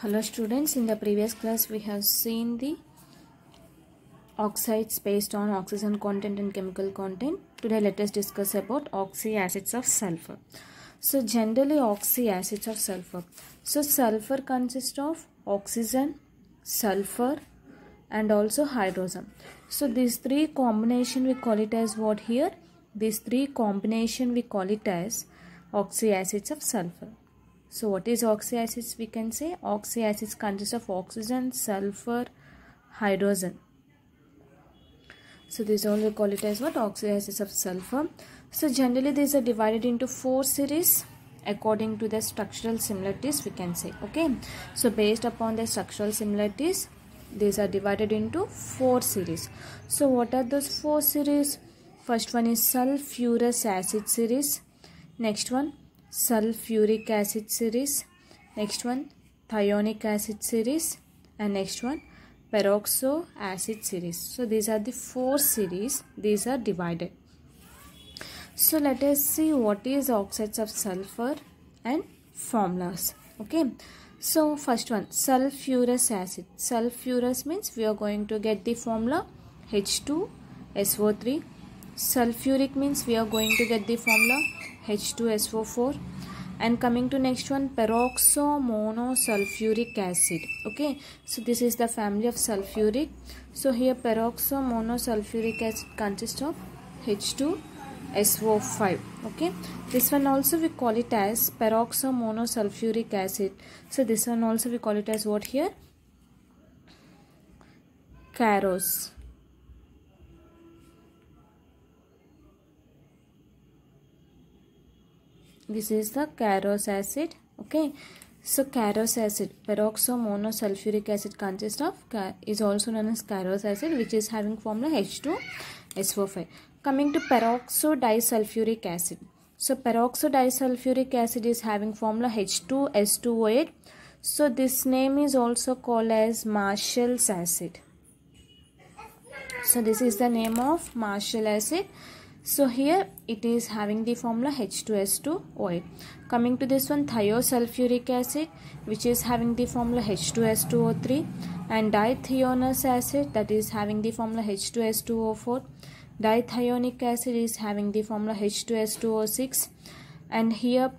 Hello students, in the previous class we have seen the oxides based on oxygen content and chemical content. Today let us discuss about oxyacids of sulfur. So generally oxyacids of sulfur. So sulfur consists of oxygen, sulfur and also hydrogen. So these three combination we call it as what here? These three combination we call it as oxyacids of sulfur. So what is oxyacids? We can say oxyacids consist of oxygen, sulfur, hydrogen. So these all we call it as what? Oxyacids of sulfur. So generally these are divided into 4 series according to the structural similarities we can say. Okay. So based upon the structural similarities, these are divided into 4 series. So what are those 4 series? First one is sulfurous acid series. Next one sulfuric acid series, next one thionic acid series, and next one peroxo acid series. So these are the 4 series, these are divided. So let us see what is oxides of sulfur and formulas. Okay, so first one sulfurous acid. Sulfurous means we are going to get the formula H2SO3. Sulfuric means we are going to get the formula H2SO4. And coming to next one, peroxomonosulfuric acid. Okay, so this is the family of sulfuric. So here peroxomonosulfuric acid consists of H2SO5. Okay, this one also we call it as peroxomonosulfuric acid. So this one also we call it as what here? Carose. This is the carose acid. Okay, so carose acid, peroxomonosulfuric acid consists of is also known as carose acid, which is having formula H2SO5. Coming to peroxodisulfuric acid. So peroxodisulfuric acid is having formula H2S2O8. So this name is also called as Marshall's acid. So this is the name of Marshall acid. So here it is having the formula H2S2O8. Coming to this one, thiosulfuric acid, which is having the formula H2S2O3, and dithionous acid, that is having the formula H2S2O4. Dithionic acid is having the formula H2S2O6, and here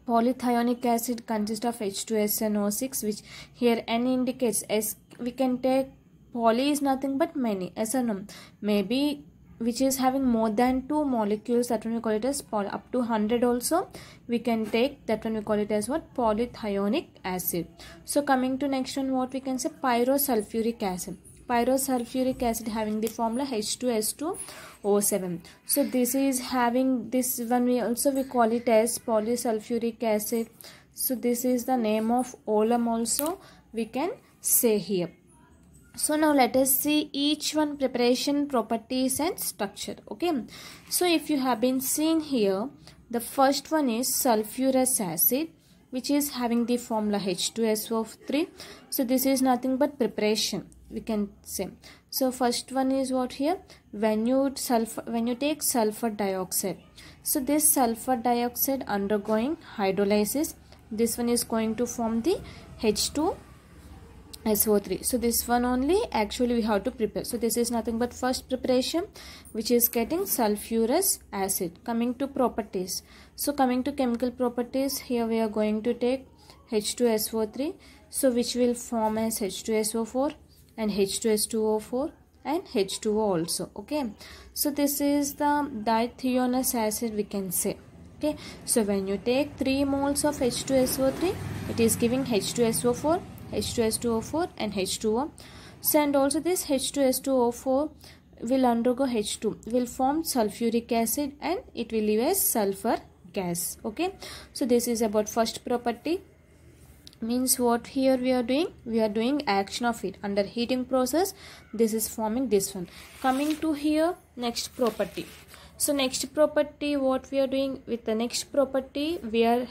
polythionic acid consists of H2SNO6, which here N indicates S. We can take poly is nothing but many, SNO maybe, which is having more than 2 molecules, that one we call it as poly. Up to 100 also we can take, that one we call it as what? Polythionic acid. So coming to next one, what we can say? Pyrosulfuric acid. Pyrosulfuric acid having the formula H2S2O7. So this is having, this one we call it as polysulfuric acid. So this is the name of Olam also we can say here. So now let us see each one preparation, properties and structure. Okay, so if you have been seen here, the first one is sulfurous acid, which is having the formula H2SO3. So this is nothing but preparation we can say. So first one is what here? When you take sulfur dioxide, so this sulfur dioxide undergoing hydrolysis, this one is going to form the H2SO3. So this one only actually we have to prepare. So this is nothing but first preparation, which is getting sulfurous acid. Coming to properties. So coming to chemical properties, here we are going to take H2SO3. So which will form as H2SO4 and H2S2O4 and H2O also. Okay. So this is the dithionous acid we can say. Okay. So when you take 3 moles of H2SO3, it is giving H2SO4, H2S2O4 and H2O. So and also this H2S2O4 will undergo H2, will form sulfuric acid and it will leave as sulfur gas. Okay, so this is about first property. Means what here we are doing? We are doing action of it under heating process. This is forming this one. Coming to here, next property. So next property, what we are doing with the next property, we are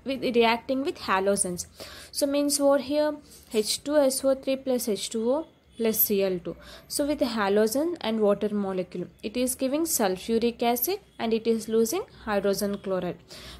reacting with halogens. So means what here? H2SO3 plus H2O plus Cl2. So with halogen and water molecule, it is giving sulfuric acid and it is losing hydrogen chloride.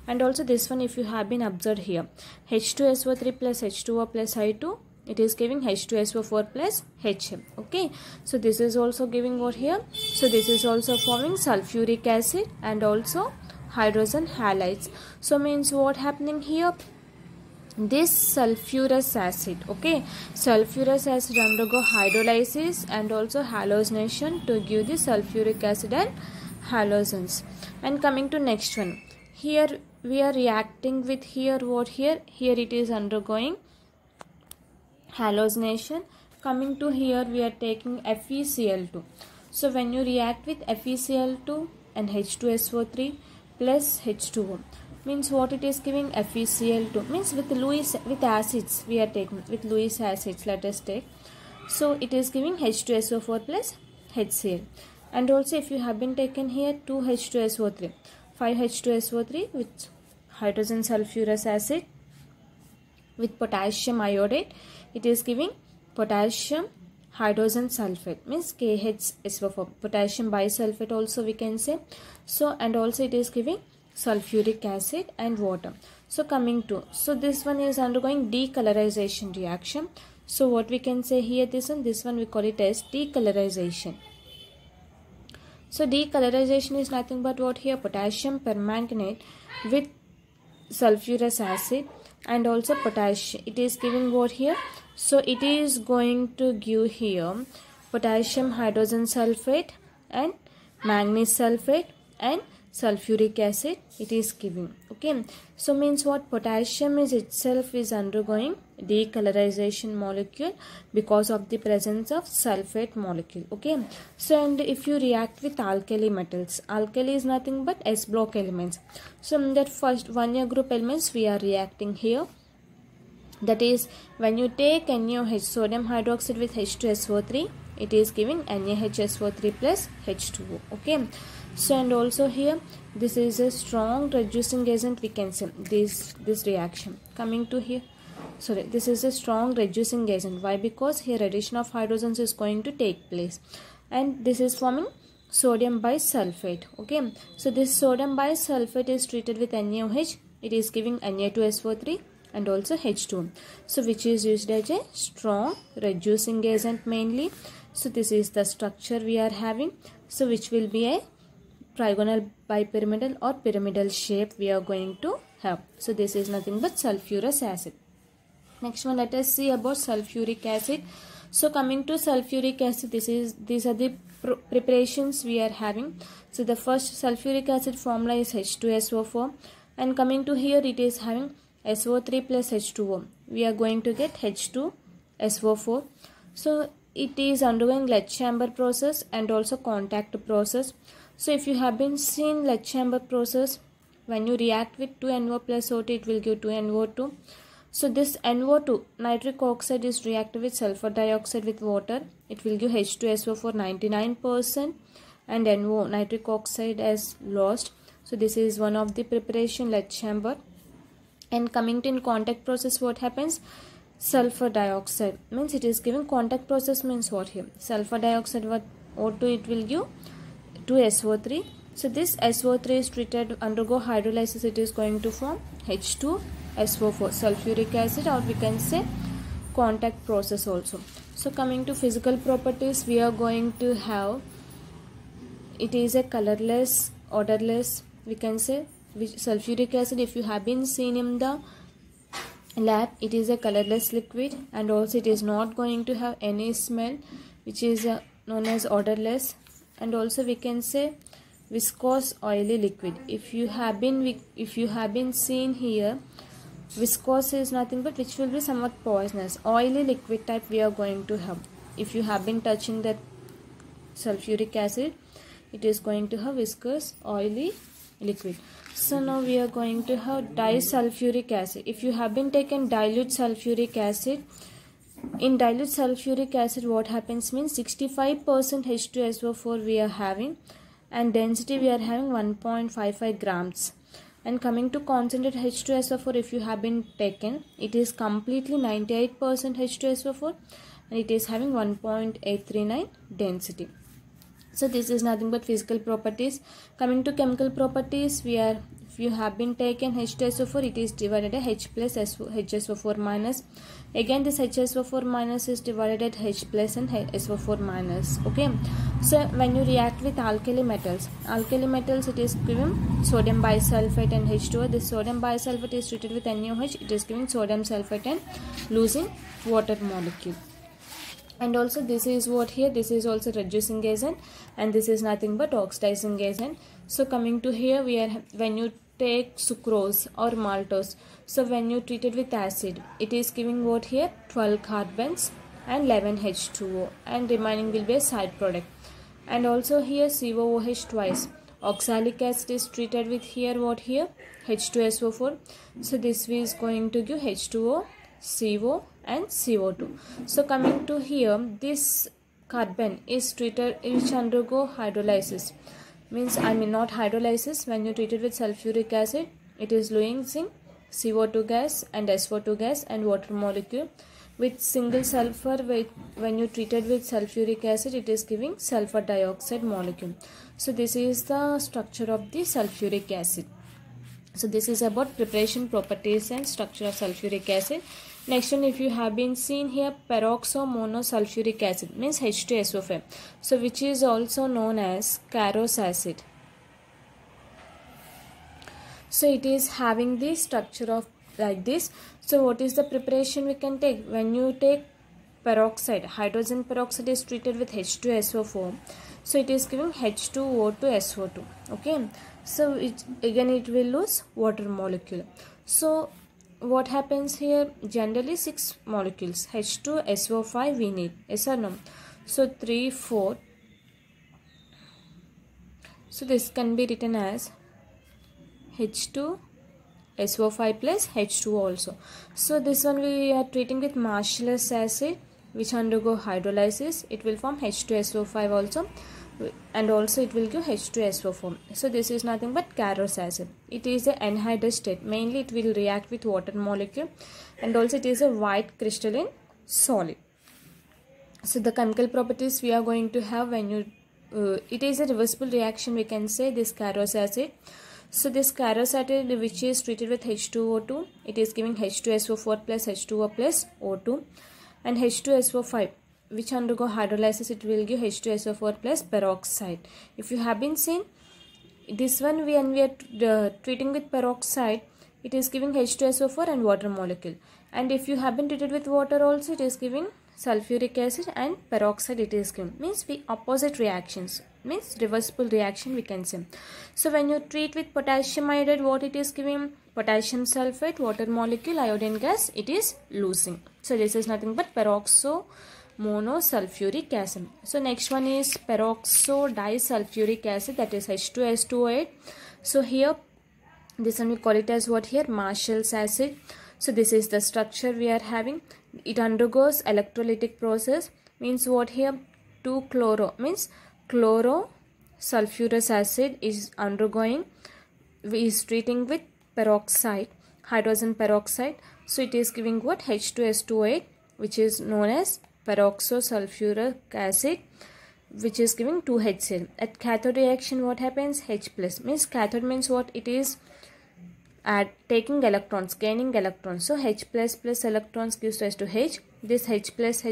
And also this one, if you have been observed here, H2SO3 plus H2O plus I2, it is giving H2SO4 plus HM. Okay, so this is also giving what here? So this is also forming sulfuric acid and also hydrogen halides. So means what happening here? This sulfurous acid, okay, sulfurous acid undergo hydrolysis and also halogenation to give the sulfuric acid and halogens. And coming to next one, here we are reacting with here what here it is undergoing halogenation. Coming to here we are taking FeCl2. So when you react with FeCl2 and H2SO3 plus H2O, means what it is giving? FeCl2 means with acids we are taking, with Lewis acids let us take. So it is giving H2SO4 plus HCl. And also if you have been taken here 2 H2SO3, 5 H2SO3 with hydrogen sulfurous acid with potassium iodide, it is giving potassium hydrogen sulfate, means KHSO4, potassium bisulfate also we can say. So and also it is giving sulfuric acid and water. So coming to, so this one is undergoing decolorization reaction. So what we can say here, this one we call it as decolorization. So decolorization is nothing but what here? Potassium permanganate with sulfurous acid and also potassium, it is giving what here? So it is going to give here potassium hydrogen sulfate and manganese sulfate and sulfuric acid it is giving. Okay, so means what? Potassium is itself is undergoing decolorization molecule because of the presence of sulfate molecule. Okay, so and if you react with alkali metals, alkali is nothing but S block elements. So in that first 1 group elements we are reacting here. That is, when you take NaOH, sodium hydroxide with H2SO3, it is giving NaHSO3 plus H2O. Okay, so and also here this is a strong reducing agent, we can say this reaction. Coming to here, sorry, this is a strong reducing agent. Why? Because here addition of hydrogens is going to take place and this is forming sodium bisulfate. Okay, so this sodium bisulfate is treated with NaOH, it is giving Na2SO3 and also H2O, so which is used as a strong reducing agent mainly. So this is the structure we are having, so which will be a trigonal bipyramidal or pyramidal shape we are going to have. So this is nothing but sulfurous acid. Next one, let us see about sulfuric acid. So coming to sulfuric acid, these are the preparations we are having. So the first sulfuric acid formula is H2SO4 and coming to here it is having SO3 plus H2O. We are going to get H2SO4. So it is undergoing lead chamber process and also contact process. So if you have been seen lead chamber process, when you react with 2NO plus O2, it will give 2NO2. So this NO2, nitric oxide, is reacted with sulfur dioxide with water. It will give H2SO4 99% and NO, nitric oxide, as lost. So this is one of the preparation lead chamber. And coming to in contact process, what happens? Sulfur dioxide, means it is giving contact process, means what here? Sulfur dioxide, what O2, it will give 2SO3. So this SO3 is treated, undergo hydrolysis, it is going to form H2SO4, sulfuric acid, or we can say contact process also. So coming to physical properties, we are going to have, it is a colorless, odorless, we can say, which sulfuric acid, if you have been seen in the lab, it is a colorless liquid and also it is not going to have any smell, which is known as odorless. And also we can say viscous oily liquid. If you have been seen here, viscous is nothing but which will be somewhat poisonous. Oily liquid type we are going to have. If you have been touching that sulfuric acid, it is going to have viscous oily liquid. So now we are going to have disulfuric acid. If you have been taken dilute sulfuric acid, in dilute sulfuric acid what happens means 65% H2SO4 we are having and density we are having 1.55 grams. And coming to concentrated H2SO4, if you have been taken, it is completely 98% H2SO4 and it is having 1.839 density. So this is nothing but physical properties. Coming to chemical properties, if you have been taken H2SO4, it is divided H plus HSO4 minus. Again this HSO4 minus is divided H plus and SO4 minus. Okay, so when you react with alkali metals, it is given sodium bisulfate and H2O. This sodium bisulfate is treated with NaOH, it is giving sodium sulfate and losing water molecule. And also this is what here, this is also reducing agent, and this is nothing but oxidizing agent. So coming to here, when you take sucrose or maltose, so when you treat it with acid, it is giving what here, 12 carbons and 11 H2O, and remaining will be a side product. And also here COOH twice. Oxalic acid is treated with here what here, H2SO4. So this is going to give H2O, CO and CO2. So coming to here, this carbon is treated which undergo hydrolysis, means not hydrolysis. When you treat it with sulfuric acid, it is losing CO2 gas and SO2 gas and water molecule. With single sulfur, when you treat it with sulfuric acid, it is giving sulfur dioxide molecule. So this is the structure of the sulfuric acid. So this is about preparation, properties and structure of sulfuric acid. Next one, if you have been seen here, peroxomonosulfuric acid means H2SO5, so which is also known as Carros acid. So it is having the structure of like this. So what is the preparation we can take? When you take peroxide, hydrogen peroxide is treated with H2SO4, so it is giving H2O2 SO2. Okay, so it will lose water molecule. So what happens here, generally 6 molecules H2SO5 we need, yes or no? So 3 4, so this can be written as H2SO5 plus H2 also. So this one we are treating with marshallese acid which undergo hydrolysis, it will form H2SO5 also, and also it will give H2SO4. So this is nothing but Carros acid. It is an anhydrous state, mainly it will react with water molecule, and also it is a white crystalline solid. So the chemical properties we are going to have when you it is a reversible reaction, we can say, this Carros acid. So this Carros acid which is treated with H2O2, it is giving H2SO4 plus H2O plus O2, and H2SO5 which undergo hydrolysis, it will give H2SO4 plus peroxide. If you have been seen this one, when we are treating with peroxide, it is giving H2SO4 and water molecule, and if you have been treated with water also, it is giving sulfuric acid and peroxide it is giving, means we opposite reactions, means reversible reaction we can say. So when you treat with potassium iodide, what it is giving, potassium sulfate, water molecule, iodine gas, it is losing. So this is nothing but peroxomonosulfuric acid. So next one is peroxodisulfuric acid, that is H2S2O8. So here this one we call it as what here, Marshallese acid. So this is the structure we are having. It undergoes electrolytic process, means what here, 2-chloro means chlorosulfurous acid is undergoing, is treating with peroxide, hydrogen peroxide. So it is giving what, H2S2O8, which is known as peroxosulfuric acid, which is giving 2HCl. At cathode reaction what happens, H plus, means cathode means what, it is taking electrons, gaining electrons. So H plus plus electrons gives rise to H. This H plus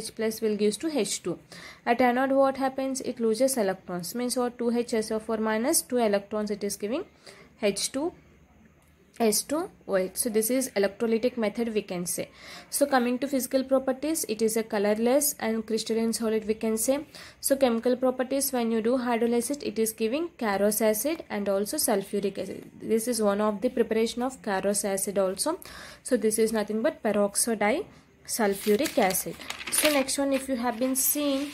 will gives to H2. At anode what happens, it loses electrons, means what, 2HSO4 minus 2 electrons, it is giving H2S2O8. So this is electrolytic method we can say. So coming to physical properties, it is a colorless and crystalline solid we can say. So chemical properties, when you do hydrolysis, it is giving Carros acid and also sulfuric acid. This is one of the preparation of Carros acid also. So this is nothing but peroxodisulfuric acid. So next one, if you have been seen,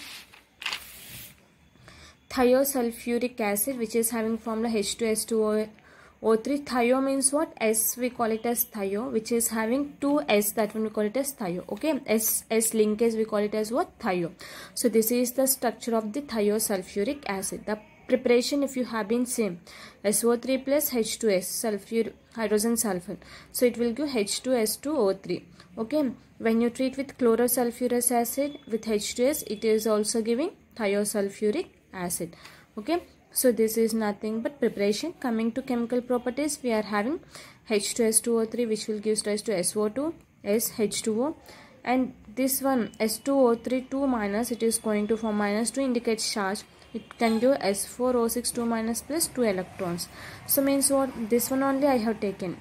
thiosulfuric acid, which is having formula H2S2O3. Thio means what, S we call it as thio, which is having 2 S, that one we call it as thio. Okay, S linkage we call it as what, thio. So this is the structure of the thiosulfuric acid. The preparation, if you have been same, SO3 plus H2S, hydrogen sulfur. So it will give H2S2O3. Okay, when you treat with chlorosulfurous acid with H2S, it is also giving thiosulfuric acid. Okay, so this is nothing but preparation. Coming to chemical properties, we are having H2S2O3, which will give rise to SO2, SH2O, and this one S2O3 2 minus, it is going to form -2, indicates charge. It can give S4O6 2 minus plus 2 electrons. So means what? This one only I have taken.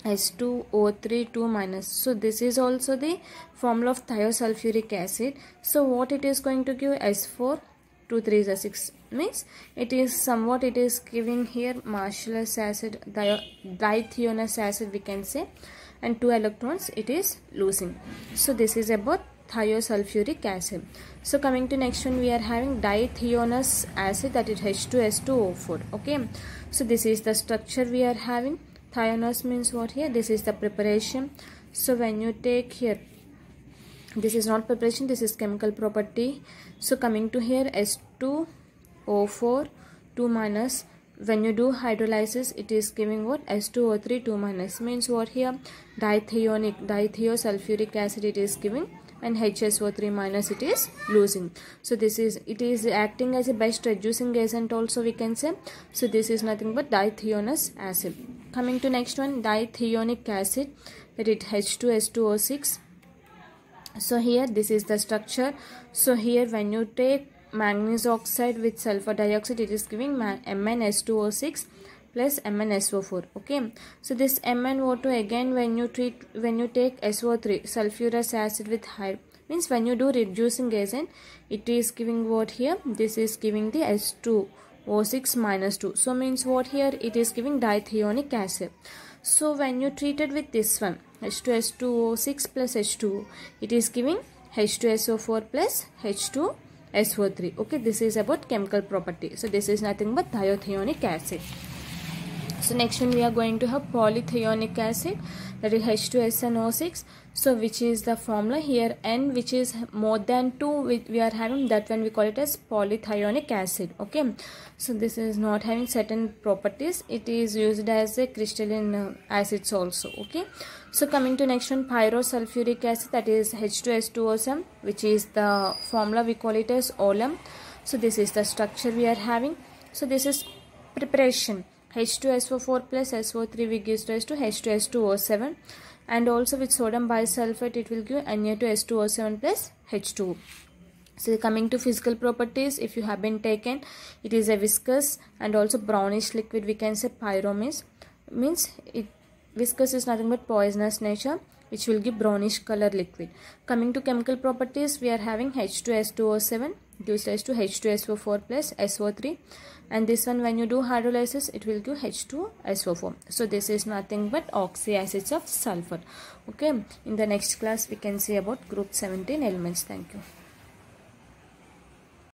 S2O3 2 minus. So this is also the formula of thiosulfuric acid. So what it is going to give? S4 2 3 is a 6, means it is somewhat, it is giving here marshallese acid, dithionous acid we can say, and 2 electrons it is losing. So this is about thiosulfuric acid. So coming to next one, we are having dithionous acid, that is H2S2O4. Okay, so this is the structure we are having. Thionous means what here? This is the preparation. So when you take here, this is not preparation, this is chemical property. So coming to here, S2O4 2 minus, when you do hydrolysis, it is giving what? S2O3 2 minus, means what here? Dithiosulfuric acid it is giving, and HSO3 minus it is losing. So this is, it is acting as a best reducing agent also we can say. So this is nothing but dithionous acid. Coming to next one, dithionic acid, that is H2S2O6. So here this is the structure. So here when you take manganese oxide with sulfur dioxide, it is giving MnS2O6 plus MnSO4. Okay, so this MnO2 again, when you take SO3 sulfurous acid with high, means when you do reducing agent, it is giving what here? This is giving the S2O6 minus 2. So means what here? It is giving dithionic acid. So when you treat it with this one, H2S2O6 plus H2O, it is giving H2SO4 plus H2SO3. Okay, this is about chemical property. So this is nothing but thiothionic acid. So next one, we are going to have polythionic acid, that is H2SNO6. So which is the formula here? N which is more than 2, we are having that one, we call it as polythionic acid. Okay, so this is not having certain properties, it is used as a crystalline acids also. Okay, so coming to next one, pyrosulfuric acid, that is H2S2O7, which is the formula, we call it as OLM. So this is the structure we are having. So this is preparation. H2SO4 plus SO3 we gives rise to H2S2O7, and also with sodium bisulfate it will give Na2S2O7 plus H2O. So coming to physical properties, if you have been taken, it is a viscous and also brownish liquid, we can say. Pyro means it, viscous is nothing but poisonous nature, which will give brownish color liquid. Coming to chemical properties, we are having H2S2O7 gives rise to H2SO4 plus SO3, and this one when you do hydrolysis, it will give H2SO4. So this is nothing but oxyacids of sulfur. Okay, in the next class we can see about group 17 elements. Thank you.